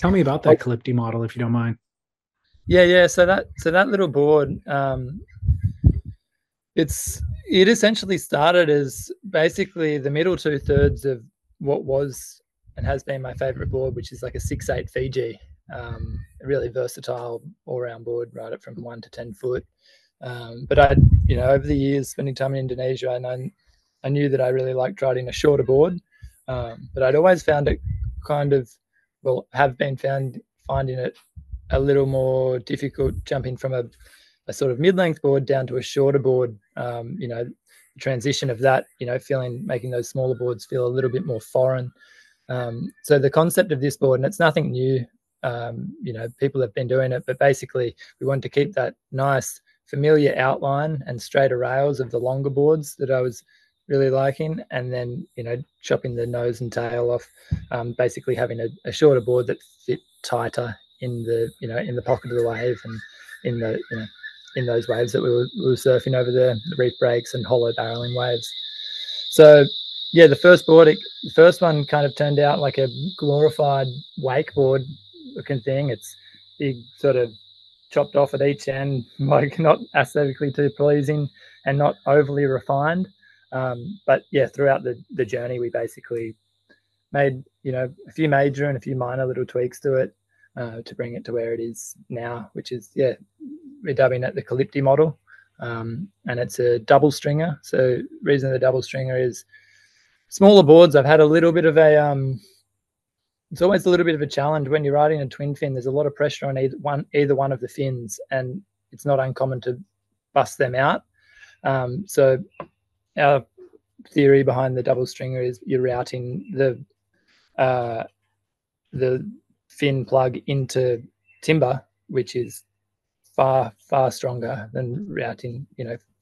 Tell me about that Calypte model, if you don't mind. Yeah. So that little board, it essentially started as basically the middle 2/3 of what was and has been my favorite board, which is like a 6'8" Fiji, a really versatile all-round board, right up from 1 to 10 foot. But over the years spending time in Indonesia, I knew that I really liked riding a shorter board, but I'd always found it have been finding it a little more difficult jumping from a sort of mid-length board down to a shorter board. The transition of that, making those smaller boards feel a little bit more foreign. So the concept of this board, and it's nothing new, people have been doing it, but basically we wanted to keep that nice familiar outline and straighter rails of the longer boards that I was really liking, and then chopping the nose and tail off, basically having a shorter board that fit tighter in the pocket of the wave and in those waves that we were surfing over the reef breaks and hollow barreling waves. So yeah, the first one kind of turned out like a glorified wakeboard looking thing. It's big, sort of chopped off at each end, like not aesthetically too pleasing and not overly refined. But yeah, throughout the journey, we basically made a few major and a few minor little tweaks to it to bring it to where it is now, which is we're dubbing it the Calypte model, and it's a double stringer. So reason the double stringer is smaller boards. I've had a little bit of it's always a little bit of a challenge when you're riding a twin fin. There's a lot of pressure on either one of the fins, and it's not uncommon to bust them out. So our theory behind the double stringer is you're routing the fin plug into timber, which is far stronger than routing,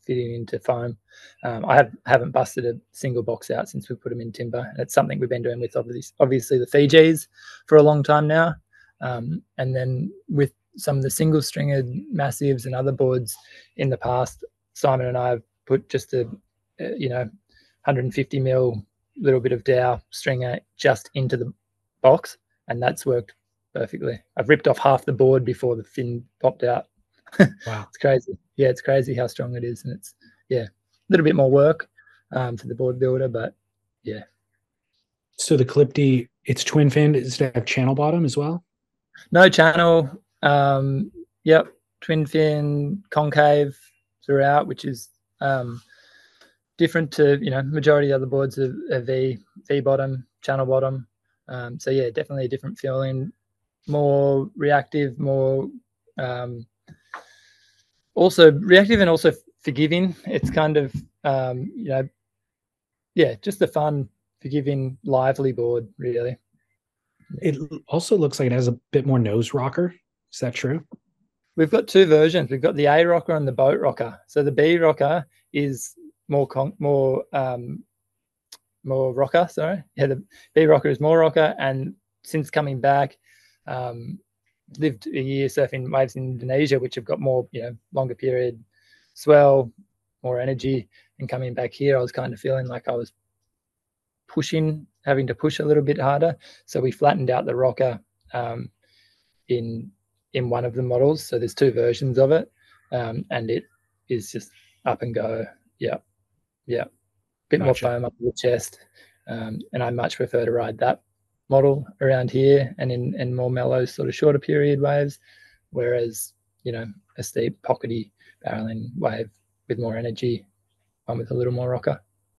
fitting into foam. I haven't busted a single box out since we put them in timber, and it's something we've been doing with obviously the Fijis for a long time now, and then with some of the single stringered massives and other boards in the past, Simon and I have put just a 150 mil little bit of Dow stringer just into the box, and that's worked perfectly. I've ripped off half the board before the fin popped out. Wow. It's crazy. Yeah, it's crazy how strong it is, and it's a little bit more work for the board builder, but yeah. So the Calypte, it's twin fin. Does it have channel bottom as well? No channel. Yep, twin fin, concave throughout, which is different to majority of the other boards are V bottom, channel bottom. So yeah, definitely a different feeling, more reactive, more also reactive and also forgiving. It's kind of just a fun, forgiving, lively board, really. It also looks like it has a bit more nose rocker. Is that true? We've got two versions. We've got the A rocker and the boat rocker. So the B rocker is more rocker. Sorry, yeah, the B rocker is more rocker. And since coming back, lived a year surfing waves in Indonesia, which have got more, longer period swell, more energy. And coming back here, I was kind of feeling like I was having to push a little bit harder. So we flattened out the rocker in one of the models. So there's two versions of it, and it is just up and go. Yeah. Bit more foam up the chest, and I much prefer to ride that model around here and in more mellow, sort of shorter period waves, whereas a steep pockety barreling wave with more energy, one with a little more rocker.